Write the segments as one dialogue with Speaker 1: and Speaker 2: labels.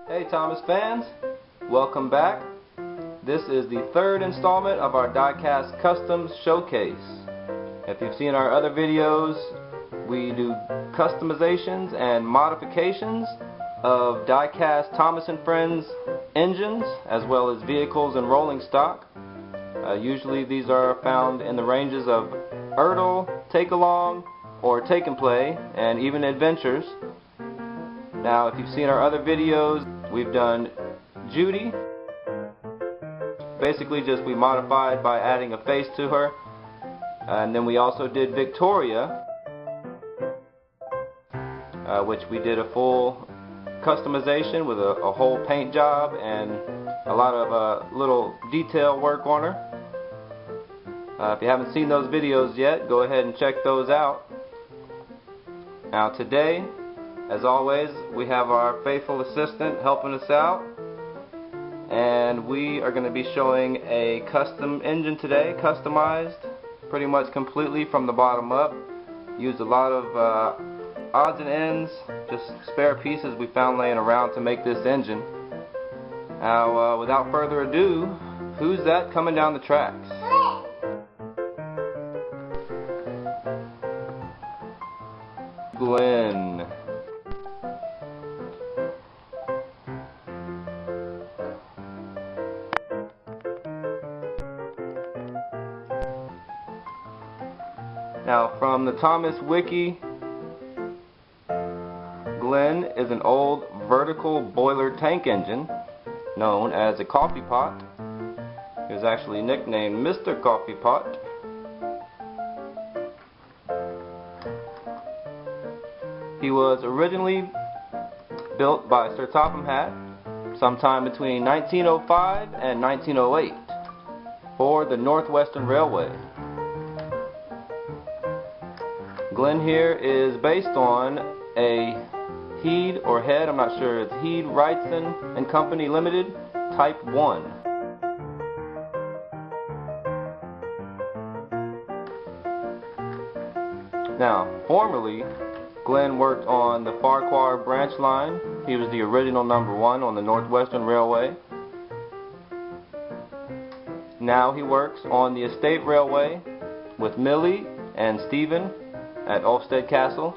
Speaker 1: Hey Thomas fans, welcome back. This is the third installment of our Diecast Customs Showcase. If you've seen our other videos, we do customizations and modifications of Diecast Thomas & Friends engines, as well as vehicles and rolling stock. Usually these are found in the ranges of Ertl, Take Along, or Take and Play, and even Adventures. Now, if you've seen our other videos, we've done Judy. Basically just we modified by adding a face to her. And then we also did Victoria, which we did a full customization with a whole paint job and a lot of little detail work on her. If you haven't seen those videos yet, go ahead and check those out. Now today, as always, we have our faithful assistant helping us out, and we are going to be showing a custom engine today, customized pretty much completely from the bottom up. Used a lot of odds and ends, just spare pieces we found laying around to make this engine. Now, without further ado, who's that coming down the tracks? Glynn. Now, from the Thomas Wiki, Glynn is an old vertical boiler tank engine known as a coffee pot. He was actually nicknamed Mr. Coffee Pot. He was originally built by Sir Topham Hatt sometime between 1905 and 1908 for the Northwestern Railway. Glynn here is based on a Head or Head, I'm not sure, it's Head Wrightson Co Ltd, Type 1. Now, formerly, Glynn worked on the Farquhar branch line. He was the original number 1 on the Northwestern Railway. Now he works on the Estate Railway with Millie and Stephen at Ulfstead Castle.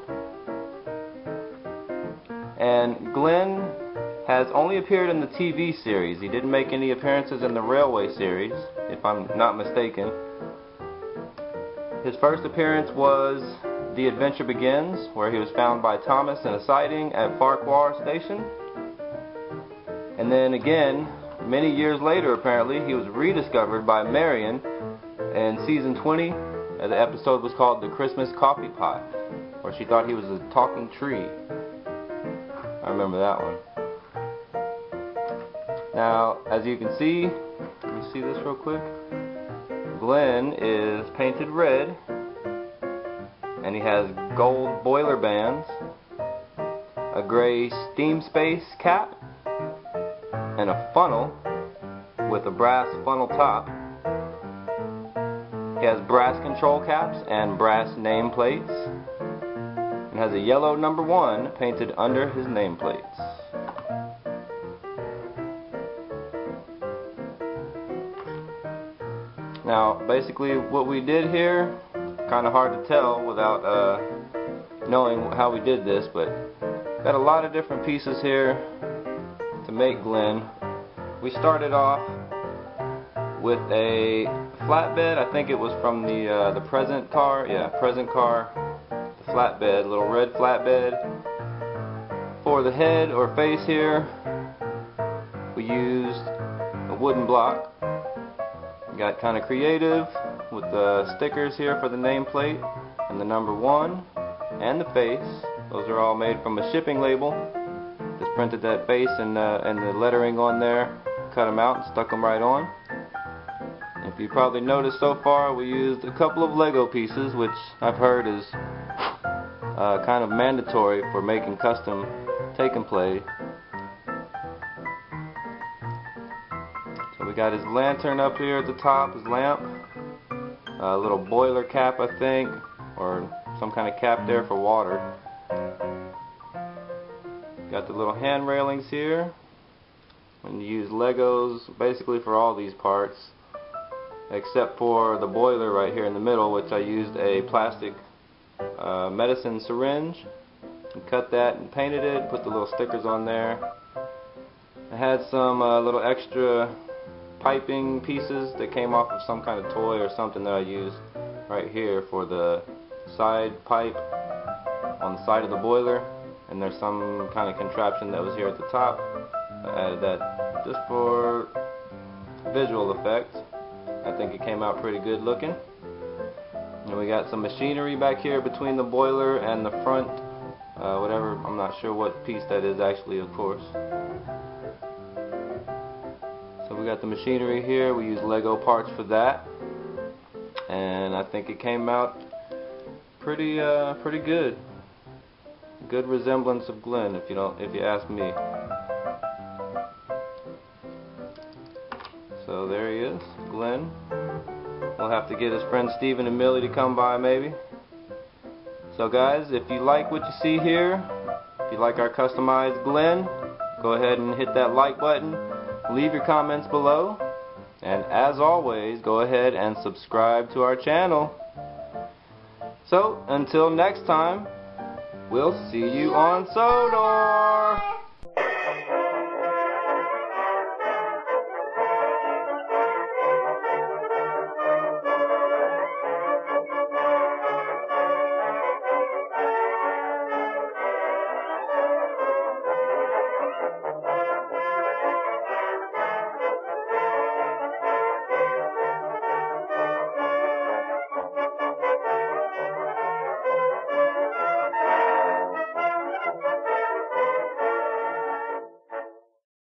Speaker 1: And Glynn has only appeared in the TV series. He didn't make any appearances in the Railway series, if I'm not mistaken. His first appearance was The Adventure Begins, where he was found by Thomas in a siding at Farquhar Station. And then again, many years later apparently, he was rediscovered by Marion in season 20. The episode was called The Christmas Coffee Pot, where she thought he was a talking tree. I remember that one. Now, as you can see, let me see this real quick. Glynn is painted red, and he has gold boiler bands, a gray steam space cap, and a funnel with a brass funnel top. He has brass control caps and brass nameplates, and has a yellow number 1 painted under his nameplates. Now, basically what we did here, kind of hard to tell without knowing how we did this, but got a lot of different pieces here to make Glynn. We started off with a flatbed. I think it was from the present car. Yeah, present car. The flatbed, little red flatbed. For the head or face here, we used a wooden block. Got kind of creative with the stickers here for the nameplate and the number 1 and the face. Those are all made from a shipping label. Just printed that face and the lettering on there, cut them out and stuck them right on. If you probably noticed so far, we used a couple of Lego pieces, which I've heard is kind of mandatory for making custom Take and Play. So we got his lantern up here at the top, his lamp, a little boiler cap I think, or some kind of cap there for water. Got the little hand railings here, and you use Legos basically for all these parts, except for the boiler right here in the middle, which I used a plastic medicine syringe and cut that and painted it, put the little stickers on there. I had some little extra piping pieces that came off of some kind of toy or something that I used right here for the side pipe on the side of the boiler, and there's some kind of contraption that was here at the top. I added that just for visual effect. I think it came out pretty good looking. And we got some machinery back here between the boiler and the front, whatever, I'm not sure what piece that is actually, of course. So we got the machinery here. We use Lego parts for that, and I think it came out pretty good. Good resemblance of Glynn, if you ask me. So there he is, Glynn. We'll have to get his friend Stephen and Millie to come by maybe. So guys, if you like what you see here, if you like our customized Glynn, go ahead and hit that like button, leave your comments below, and as always, go ahead and subscribe to our channel. So until next time, we'll see you on Sodor!